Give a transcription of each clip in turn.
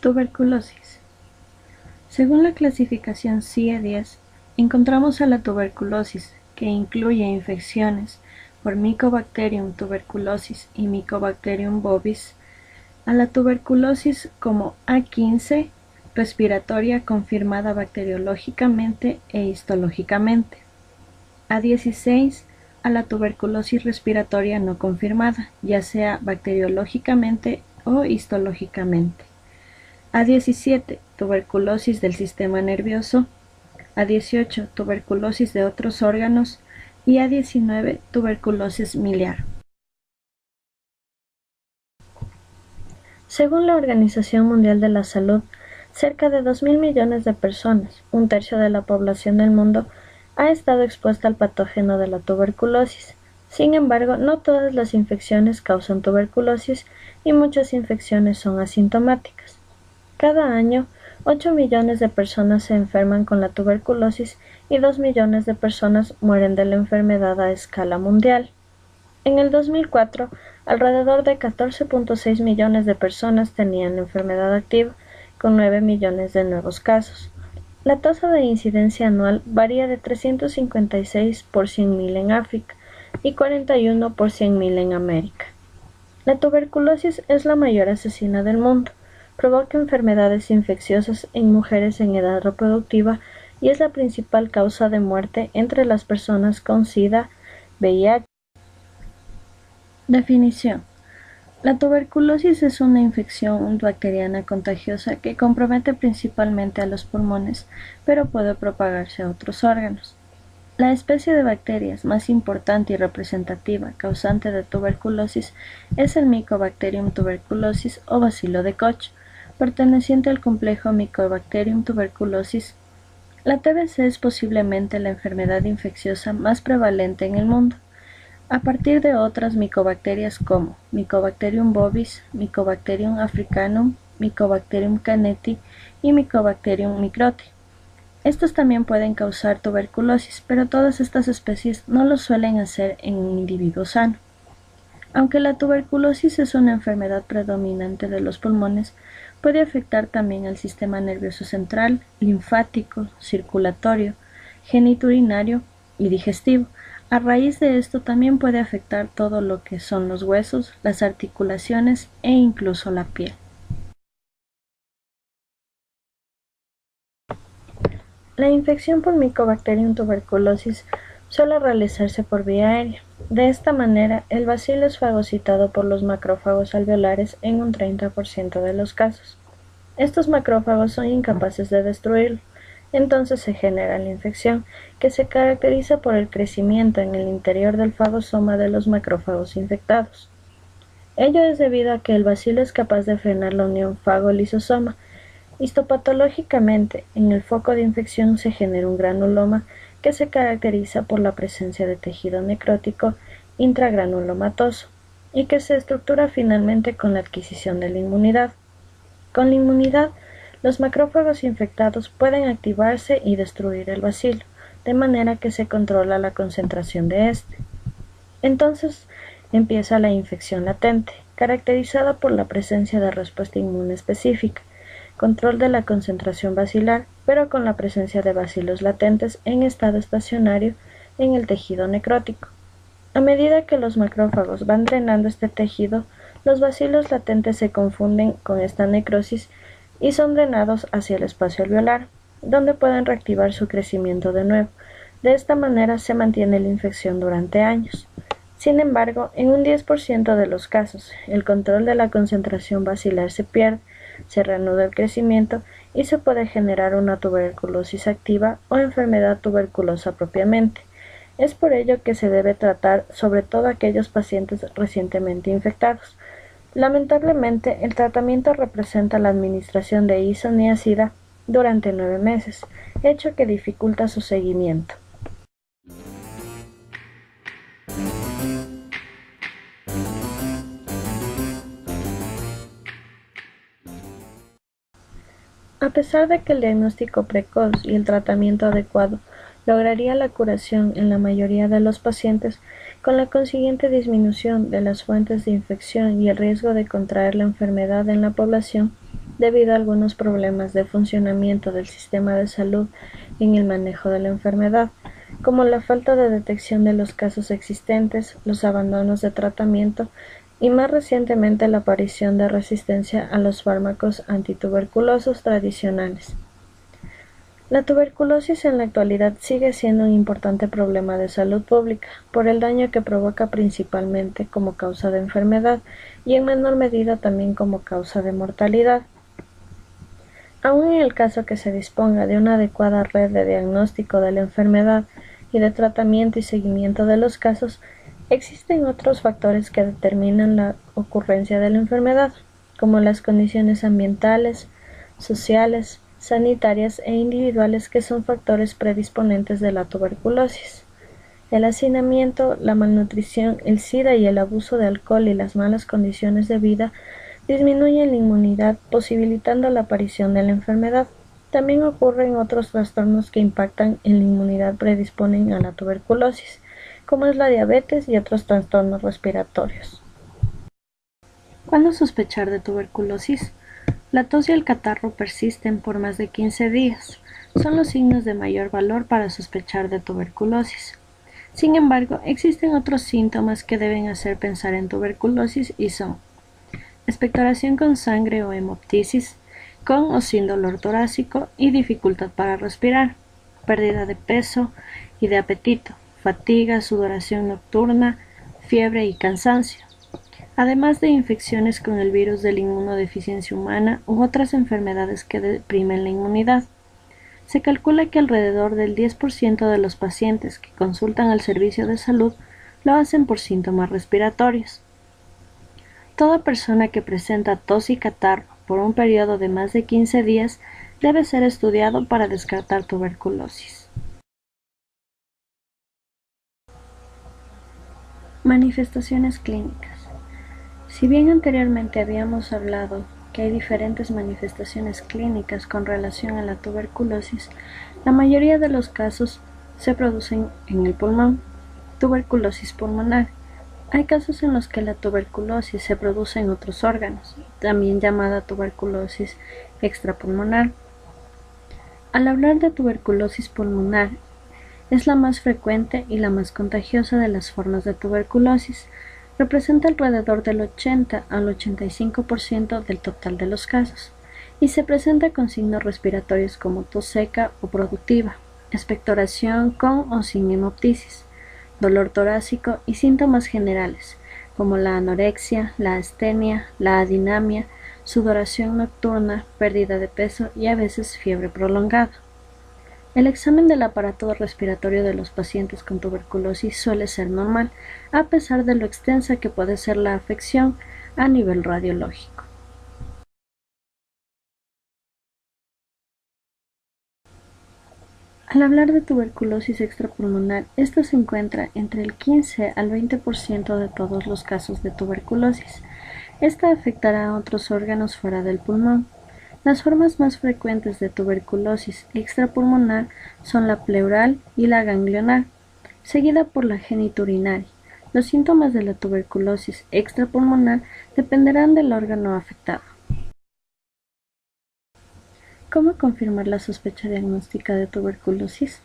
Tuberculosis. Según la clasificación CIE-10, encontramos a la tuberculosis, que incluye infecciones por Mycobacterium tuberculosis y Mycobacterium bovis, a la tuberculosis como A15, respiratoria confirmada bacteriológicamente e histológicamente, A16, a la tuberculosis respiratoria no confirmada, ya sea bacteriológicamente o histológicamente, A17, tuberculosis del sistema nervioso, A18, tuberculosis de otros órganos y A19, tuberculosis miliar. Según la Organización Mundial de la Salud, cerca de 2.000 millones de personas, un tercio de la población del mundo, ha estado expuesta al patógeno de la tuberculosis. Sin embargo, no todas las infecciones causan tuberculosis y muchas infecciones son asintomáticas. Cada año, 8 millones de personas se enferman con la tuberculosis y 2 millones de personas mueren de la enfermedad a escala mundial. En el 2004, alrededor de 14.6 millones de personas tenían la enfermedad activa, con 9 millones de nuevos casos. La tasa de incidencia anual varía de 356 por 100.000 en África y 41 por 100.000 en América. La tuberculosis es la mayor asesina del mundo. Provoca enfermedades infecciosas en mujeres en edad reproductiva y es la principal causa de muerte entre las personas con SIDA, VIH. Definición. La tuberculosis es una infección bacteriana contagiosa que compromete principalmente a los pulmones, pero puede propagarse a otros órganos. La especie de bacterias más importante y representativa causante de tuberculosis es el Mycobacterium tuberculosis o bacilo de Koch, perteneciente al complejo Mycobacterium tuberculosis. La TBC es posiblemente la enfermedad infecciosa más prevalente en el mundo, a partir de otras micobacterias como Mycobacterium bovis, Mycobacterium africanum, Mycobacterium caneti y Mycobacterium microti. Estos también pueden causar tuberculosis, pero todas estas especies no lo suelen hacer en un individuo sano. Aunque la tuberculosis es una enfermedad predominante de los pulmones, puede afectar también al sistema nervioso central, linfático, circulatorio, genitourinario y digestivo. A raíz de esto también puede afectar todo lo que son los huesos, las articulaciones e incluso la piel. La infección por Mycobacterium tuberculosis suele realizarse por vía aérea. De esta manera, el bacilo es fagocitado por los macrófagos alveolares en un 30% de los casos. Estos macrófagos son incapaces de destruirlo. Entonces se genera la infección, que se caracteriza por el crecimiento en el interior del fagosoma de los macrófagos infectados. Ello es debido a que el bacilo es capaz de frenar la unión fago-lisosoma. Histopatológicamente, en el foco de infección se genera un granuloma que se caracteriza por la presencia de tejido necrótico intragranulomatoso y que se estructura finalmente con la adquisición de la inmunidad. Con la inmunidad, los macrófagos infectados pueden activarse y destruir el bacilo, de manera que se controla la concentración de este. Entonces empieza la infección latente, caracterizada por la presencia de respuesta inmune específica, control de la concentración bacilar, pero con la presencia de bacilos latentes en estado estacionario en el tejido necrótico. A medida que los macrófagos van drenando este tejido, los bacilos latentes se confunden con esta necrosis y son drenados hacia el espacio alveolar, donde pueden reactivar su crecimiento de nuevo. De esta manera se mantiene la infección durante años. Sin embargo, en un 10% de los casos, el control de la concentración bacilar se pierde, se reanuda el crecimiento y se puede generar una tuberculosis activa o enfermedad tuberculosa propiamente. Es por ello que se debe tratar sobre todo aquellos pacientes recientemente infectados. Lamentablemente, el tratamiento representa la administración de isoniazida durante 9 meses, hecho que dificulta su seguimiento. A pesar de que el diagnóstico precoz y el tratamiento adecuado lograría la curación en la mayoría de los pacientes, con la consiguiente disminución de las fuentes de infección y el riesgo de contraer la enfermedad en la población, debido a algunos problemas de funcionamiento del sistema de salud en el manejo de la enfermedad, como la falta de detección de los casos existentes, los abandonos de tratamiento y más recientemente la aparición de resistencia a los fármacos antituberculosos tradicionales. La tuberculosis en la actualidad sigue siendo un importante problema de salud pública por el daño que provoca principalmente como causa de enfermedad y en menor medida también como causa de mortalidad. Aun en el caso que se disponga de una adecuada red de diagnóstico de la enfermedad y de tratamiento y seguimiento de los casos, existen otros factores que determinan la ocurrencia de la enfermedad, como las condiciones ambientales, sociales, sanitarias e individuales que son factores predisponentes de la tuberculosis. El hacinamiento, la malnutrición, el SIDA y el abuso de alcohol y las malas condiciones de vida disminuyen la inmunidad, posibilitando la aparición de la enfermedad. También ocurren otros trastornos que impactan en la inmunidad predisponen a la tuberculosis, como es la diabetes y otros trastornos respiratorios. ¿Cuándo sospechar de tuberculosis? La tos y el catarro persisten por más de 15 días. Son los signos de mayor valor para sospechar de tuberculosis. Sin embargo, existen otros síntomas que deben hacer pensar en tuberculosis y son expectoración con sangre o hemoptisis, con o sin dolor torácico y dificultad para respirar, pérdida de peso y de apetito, fatiga, sudoración nocturna, fiebre y cansancio, además de infecciones con el virus de la inmunodeficiencia humana u otras enfermedades que deprimen la inmunidad. Se calcula que alrededor del 10% de los pacientes que consultan al servicio de salud lo hacen por síntomas respiratorios. Toda persona que presenta tos y catarro por un periodo de más de 15 días debe ser estudiado para descartar tuberculosis. Manifestaciones clínicas. Si bien anteriormente habíamos hablado que hay diferentes manifestaciones clínicas con relación a la tuberculosis, la mayoría de los casos se producen en el pulmón. Tuberculosis pulmonar. Hay casos en los que la tuberculosis se produce en otros órganos, también llamada tuberculosis extrapulmonar. Al hablar de tuberculosis pulmonar, es la más frecuente y la más contagiosa de las formas de tuberculosis. Representa alrededor del 80 al 85% del total de los casos y se presenta con signos respiratorios como tos seca o productiva, expectoración con o sin hemoptisis, dolor torácico y síntomas generales como la anorexia, la astenia, la adinamia, sudoración nocturna, pérdida de peso y a veces fiebre prolongada. El examen del aparato respiratorio de los pacientes con tuberculosis suele ser normal, a pesar de lo extensa que puede ser la afección a nivel radiológico. Al hablar de tuberculosis extrapulmonar, esta se encuentra entre el 15 al 20% de todos los casos de tuberculosis. Esta afectará a otros órganos fuera del pulmón. Las formas más frecuentes de tuberculosis extrapulmonar son la pleural y la ganglionar, seguida por la genitourinaria. Los síntomas de la tuberculosis extrapulmonar dependerán del órgano afectado. ¿Cómo confirmar la sospecha diagnóstica de tuberculosis?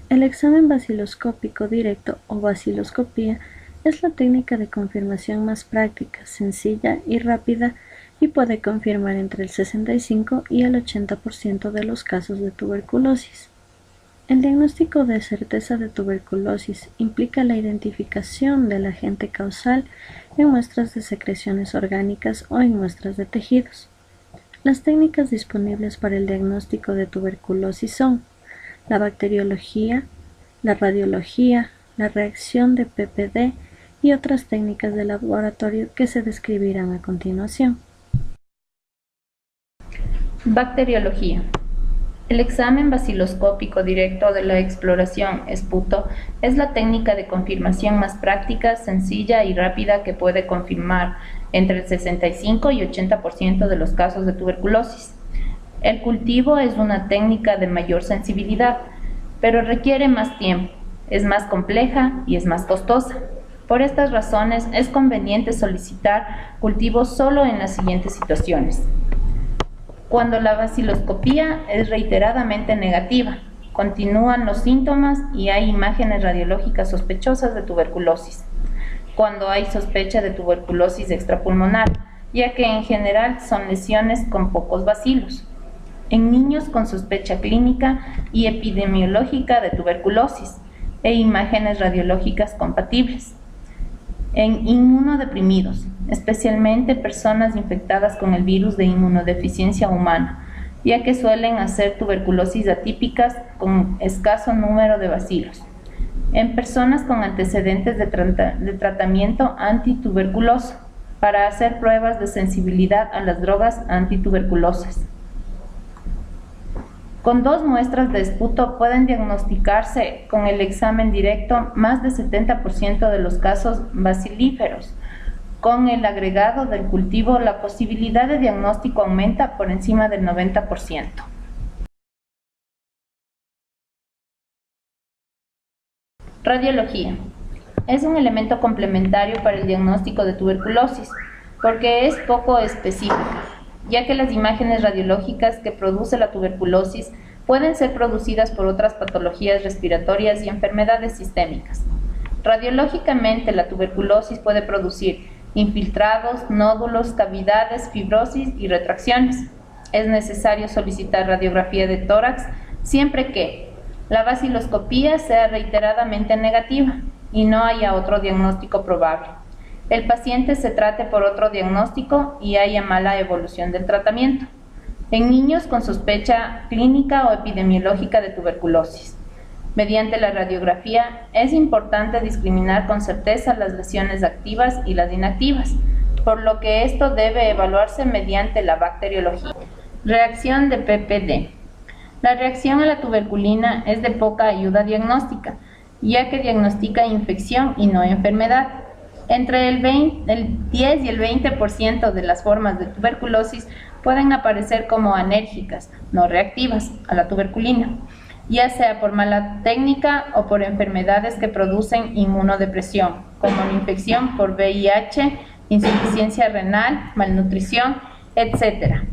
El examen baciloscópico directo o baciloscopía es la técnica de confirmación más práctica, sencilla y rápida y puede confirmar entre el 65 y el 80% de los casos de tuberculosis. El diagnóstico de certeza de tuberculosis implica la identificación del agente causal en muestras de secreciones orgánicas o en muestras de tejidos. Las técnicas disponibles para el diagnóstico de tuberculosis son la bacteriología, la radiología, la reacción de PPD y otras técnicas de laboratorio que se describirán a continuación. Bacteriología. El examen baciloscópico directo de la exploración esputo es la técnica de confirmación más práctica, sencilla y rápida que puede confirmar entre el 65 y 80% de los casos de tuberculosis. El cultivo es una técnica de mayor sensibilidad, pero requiere más tiempo, es más compleja y es más costosa. Por estas razones es conveniente solicitar cultivo solo en las siguientes situaciones: Cuando la vaciloscopía es reiteradamente negativa, continúan los síntomas y hay imágenes radiológicas sospechosas de tuberculosis. Cuando hay sospecha de tuberculosis extrapulmonar, ya que en general son lesiones con pocos bacilos. En niños con sospecha clínica y epidemiológica de tuberculosis e imágenes radiológicas compatibles. En inmunodeprimidos, especialmente personas infectadas con el virus de inmunodeficiencia humana, ya que suelen hacer tuberculosis atípicas con escaso número de bacilos. En personas con antecedentes de tratamiento antituberculoso, para hacer pruebas de sensibilidad a las drogas antituberculosas. Con 2 muestras de esputo pueden diagnosticarse con el examen directo más del 70% de los casos bacilíferos. Con el agregado del cultivo, la posibilidad de diagnóstico aumenta por encima del 90%. Radiología. Es un elemento complementario para el diagnóstico de tuberculosis, porque es poco específica, ya que las imágenes radiológicas que produce la tuberculosis pueden ser producidas por otras patologías respiratorias y enfermedades sistémicas. Radiológicamente, la tuberculosis puede producir infiltrados, nódulos, cavidades, fibrosis y retracciones. Es necesario solicitar radiografía de tórax siempre que la vaciloscopía sea reiteradamente negativa y no haya otro diagnóstico probable. El paciente se trate por otro diagnóstico y haya mala evolución del tratamiento. En niños con sospecha clínica o epidemiológica de tuberculosis. Mediante la radiografía es importante discriminar con certeza las lesiones activas y las inactivas, por lo que esto debe evaluarse mediante la bacteriología. Reacción de PPD. La reacción a la tuberculina es de poca ayuda diagnóstica, ya que diagnostica infección y no enfermedad. Entre el 10 y el 20% de las formas de tuberculosis pueden aparecer como anérgicas, no reactivas, a la tuberculina, ya sea por mala técnica o por enfermedades que producen inmunodepresión, como la infección por VIH, insuficiencia renal, malnutrición, etc.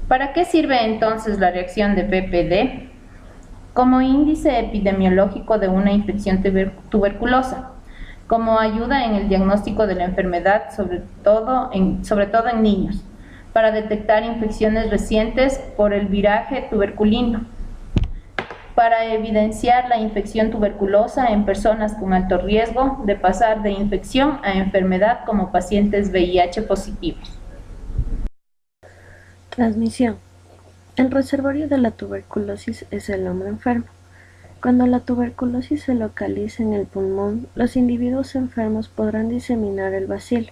¿Para qué sirve entonces la reacción de PPD? Como índice epidemiológico de una infección tuberculosa, como ayuda en el diagnóstico de la enfermedad, sobre todo en niños, para detectar infecciones recientes por el viraje tuberculino, para evidenciar la infección tuberculosa en personas con alto riesgo de pasar de infección a enfermedad como pacientes VIH positivos. Transmisión. El reservorio de la tuberculosis es el hombre enfermo. Cuando la tuberculosis se localiza en el pulmón, los individuos enfermos podrán diseminar el bacilo,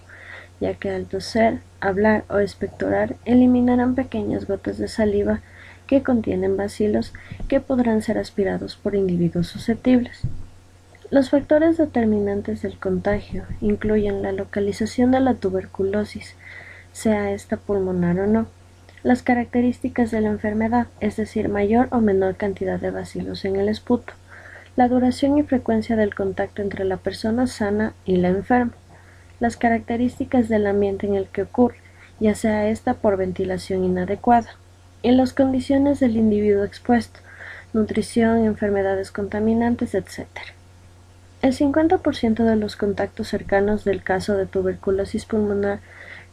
ya que al toser, hablar o expectorar eliminarán pequeñas gotas de saliva que contienen bacilos que podrán ser aspirados por individuos susceptibles. Los factores determinantes del contagio incluyen la localización de la tuberculosis, sea esta pulmonar o no, las características de la enfermedad, es decir, mayor o menor cantidad de bacilos en el esputo, la duración y frecuencia del contacto entre la persona sana y la enferma, las características del ambiente en el que ocurre, ya sea esta por ventilación inadecuada, y las condiciones del individuo expuesto, nutrición, enfermedades contaminantes, etc. El 50% de los contactos cercanos del caso de tuberculosis pulmonar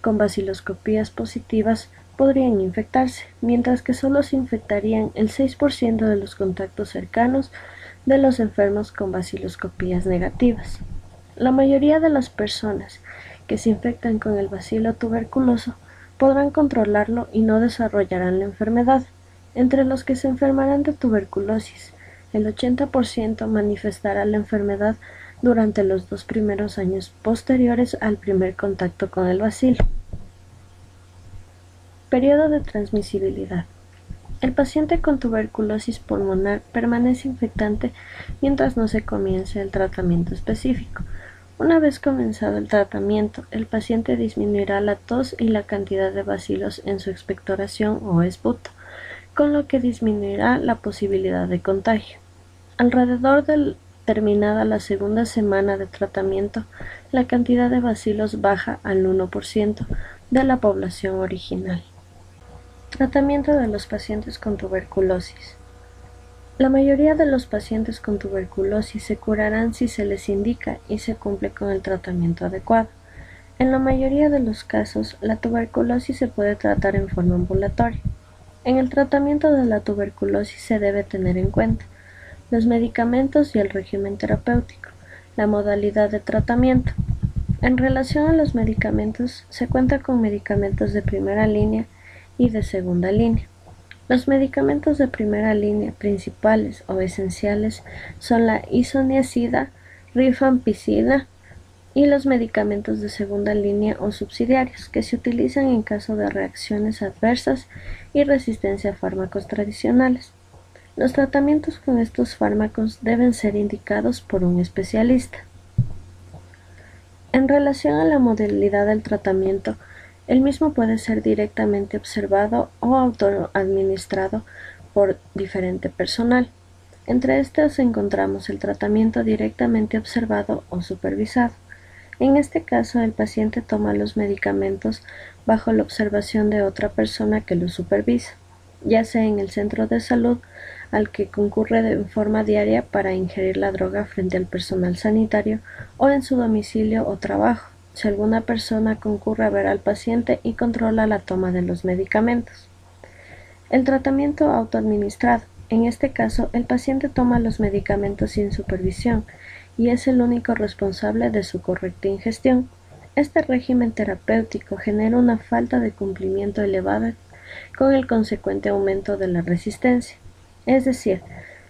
con baciloscopías positivas podrían infectarse, mientras que solo se infectarían el 6% de los contactos cercanos de los enfermos con baciloscopías negativas. La mayoría de las personas que se infectan con el bacilo tuberculoso podrán controlarlo y no desarrollarán la enfermedad. Entre los que se enfermarán de tuberculosis, el 80% manifestará la enfermedad durante los 2 primeros años posteriores al primer contacto con el bacilo. Periodo de transmisibilidad. El paciente con tuberculosis pulmonar permanece infectante mientras no se comience el tratamiento específico. Una vez comenzado el tratamiento, el paciente disminuirá la tos y la cantidad de bacilos en su expectoración o esputo, con lo que disminuirá la posibilidad de contagio. Alrededor de terminada la segunda semana de tratamiento, la cantidad de bacilos baja al 1% de la población original. Tratamiento de los pacientes con tuberculosis. La mayoría de los pacientes con tuberculosis se curarán si se les indica y se cumple con el tratamiento adecuado. En la mayoría de los casos, la tuberculosis se puede tratar en forma ambulatoria. En el tratamiento de la tuberculosis se debe tener en cuenta los medicamentos y el régimen terapéutico, la modalidad de tratamiento. En relación a los medicamentos, se cuenta con medicamentos de primera línea y de segunda línea. Los medicamentos de primera línea principales o esenciales son la isoniazida, rifampicina y los medicamentos de segunda línea o subsidiarios que se utilizan en caso de reacciones adversas y resistencia a fármacos tradicionales. Los tratamientos con estos fármacos deben ser indicados por un especialista. En relación a la modalidad del tratamiento, el mismo puede ser directamente observado o autoadministrado por diferente personal. Entre estos encontramos el tratamiento directamente observado o supervisado. En este caso, el paciente toma los medicamentos bajo la observación de otra persona que los supervisa, ya sea en el centro de salud al que concurre de forma diaria para ingerir la droga frente al personal sanitario o en su domicilio o trabajo, si alguna persona concurre a ver al paciente y controla la toma de los medicamentos. El tratamiento autoadministrado. En este caso, el paciente toma los medicamentos sin supervisión y es el único responsable de su correcta ingestión. Este régimen terapéutico genera una falta de cumplimiento elevada con el consecuente aumento de la resistencia. Es decir,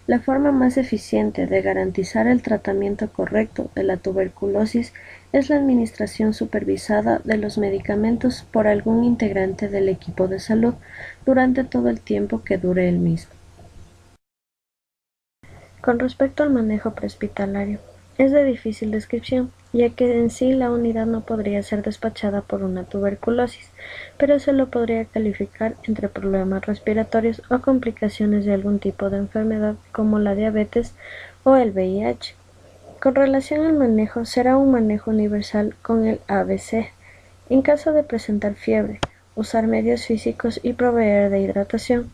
la forma más eficiente de garantizar el tratamiento correcto de la tuberculosis es la administración supervisada de los medicamentos por algún integrante del equipo de salud durante todo el tiempo que dure el mismo. Con respecto al manejo prehospitalario, es de difícil descripción, ya que en sí la unidad no podría ser despachada por una tuberculosis, pero se lo podría calificar entre problemas respiratorios o complicaciones de algún tipo de enfermedad como la diabetes o el VIH. Con relación al manejo, será un manejo universal con el ABC. En caso de presentar fiebre, usar medios físicos y proveer de hidratación.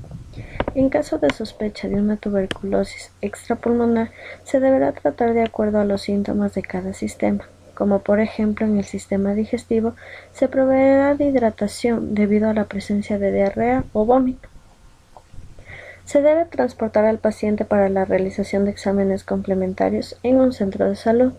En caso de sospecha de una tuberculosis extrapulmonar, se deberá tratar de acuerdo a los síntomas de cada sistema, como por ejemplo en el sistema digestivo se proveerá de hidratación debido a la presencia de diarrea o vómito. Se debe transportar al paciente para la realización de exámenes complementarios en un centro de salud.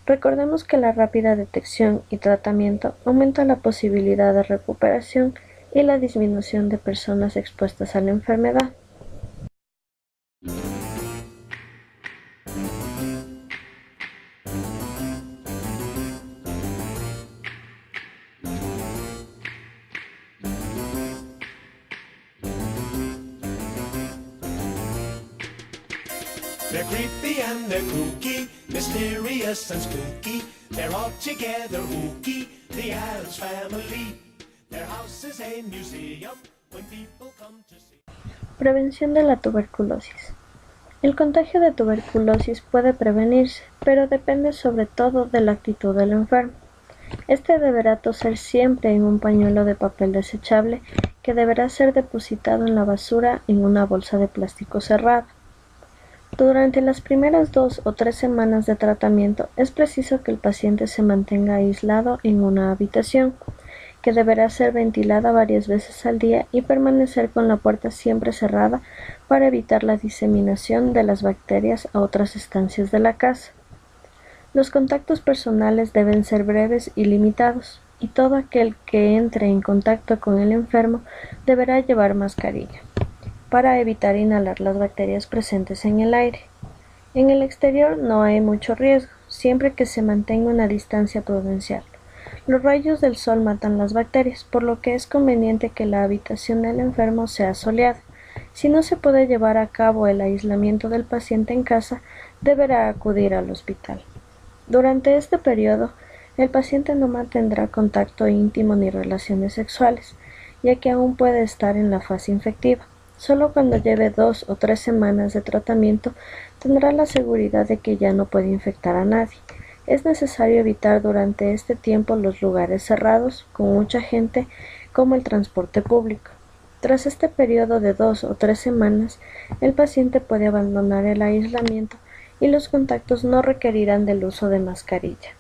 Recordemos que la rápida detección y tratamiento aumenta la posibilidad de recuperación y la disminución de personas expuestas a la enfermedad. They're creepy and they're kooky, mysterious and spooky. They're all together ooky, the Addams Family. Their house is a museum when people come to see. Prevención de la tuberculosis. El contagio de tuberculosis puede prevenirse, pero depende sobre todo de la actitud del enfermo. Este deberá toser siempre en un pañuelo de papel desechable que deberá ser depositado en la basura en una bolsa de plástico cerrada. Durante las primeras 2 o 3 semanas de tratamiento es preciso que el paciente se mantenga aislado en una habitación, que deberá ser ventilada varias veces al día y permanecer con la puerta siempre cerrada para evitar la diseminación de las bacterias a otras estancias de la casa. Los contactos personales deben ser breves y limitados, y todo aquel que entre en contacto con el enfermo deberá llevar mascarilla, para evitar inhalar las bacterias presentes en el aire. En el exterior no hay mucho riesgo, siempre que se mantenga una distancia prudencial. Los rayos del sol matan las bacterias, por lo que es conveniente que la habitación del enfermo sea soleada. Si no se puede llevar a cabo el aislamiento del paciente en casa, deberá acudir al hospital. Durante este periodo, el paciente no mantendrá contacto íntimo ni relaciones sexuales, ya que aún puede estar en la fase infectiva. Solo cuando lleve 2 o 3 semanas de tratamiento tendrá la seguridad de que ya no puede infectar a nadie. Es necesario evitar durante este tiempo los lugares cerrados, con mucha gente, como el transporte público. Tras este periodo de 2 o 3 semanas, el paciente puede abandonar el aislamiento y los contactos no requerirán del uso de mascarilla.